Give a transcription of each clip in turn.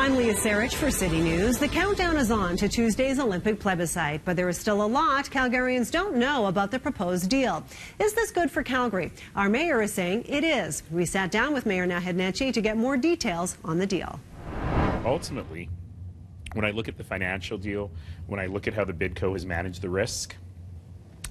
I'm Leah Sarich for City News. The countdown is on to Tuesday's Olympic plebiscite, but there is still a lot Calgarians don't know about the proposed deal. Is this good for Calgary? Our mayor is saying it is. We sat down with Mayor Naheed Nenshi to get more details on the deal. Ultimately, when I look at the financial deal, when I look at how the BidCo has managed the risk,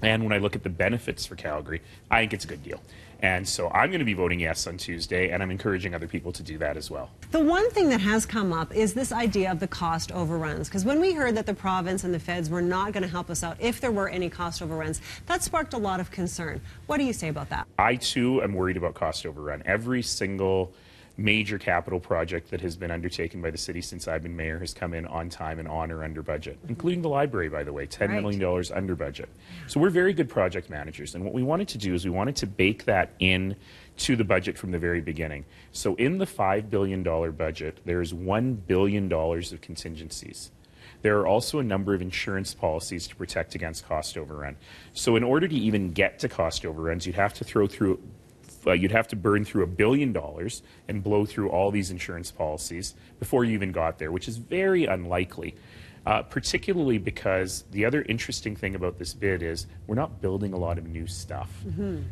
and when I look at the benefits for Calgary, I think it's a good deal. And so I'm going to be voting yes on Tuesday, and I'm encouraging other people to do that as well. The one thing that has come up is this idea of the cost overruns. Because when we heard that the province and the feds were not going to help us out if there were any cost overruns, that sparked a lot of concern. What do you say about that? I, too, am worried about cost overrun. Every single major capital project that has been undertaken by the city since I've been mayor has come in on time and on or under budget, including the library, by the way, $10 million under budget. So we're very good project managers, and what we wanted to do is we wanted to bake that in to the budget from the very beginning. So in the $5 billion budget, there's $1 billion of contingencies. There are also a number of insurance policies to protect against cost overrun. So in order to even get to cost overruns, you'd have to burn through $1 billion and blow through all these insurance policies before you even got there, which is very unlikely, particularly because the other interesting thing about this bid is we're not building a lot of new stuff.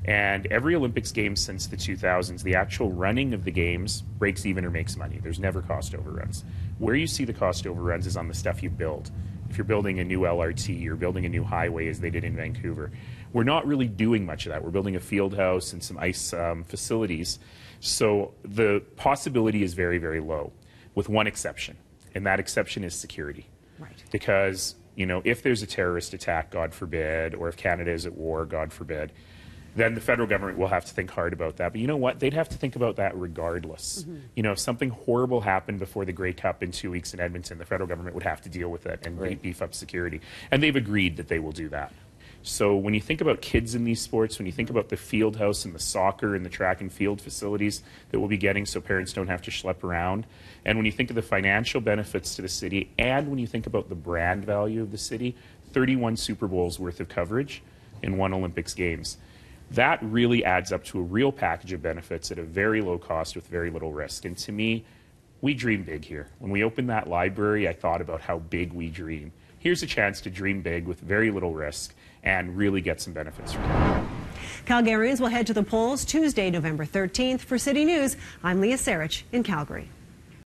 And every Olympics game since the 2000s, the actual running of the games breaks even or makes money. There's never cost overruns. Where you see the cost overruns is on the stuff you build. If you're building a new LRT, you're building a new highway, as they did in Vancouver. We're not really doing much of that. We're building a field house and some ice facilities. So the possibility is very, very low, with one exception, and that exception is security. Right. Because, you know, if there's a terrorist attack, God forbid, or if Canada is at war, God forbid, then the federal government will have to think hard about that. But you know what? They'd have to think about that regardless. You know, if something horrible happened before the Grey Cup in 2 weeks in Edmonton, the federal government would have to deal with it and beef up security. And they've agreed that they will do that. So when you think about kids in these sports, when you think about the field house and the soccer and the track and field facilities that we'll be getting so parents don't have to schlep around, and when you think of the financial benefits to the city, and when you think about the brand value of the city, 31 Super Bowls worth of coverage in one Olympics Games. That really adds up to a real package of benefits at a very low cost with very little risk. And to me, we dream big here. When we opened that library, I thought about how big we dream. Here's a chance to dream big with very little risk and really get some benefits from it. Calgarians will head to the polls Tuesday, November 13th. For City News, I'm Leah Sarich in Calgary.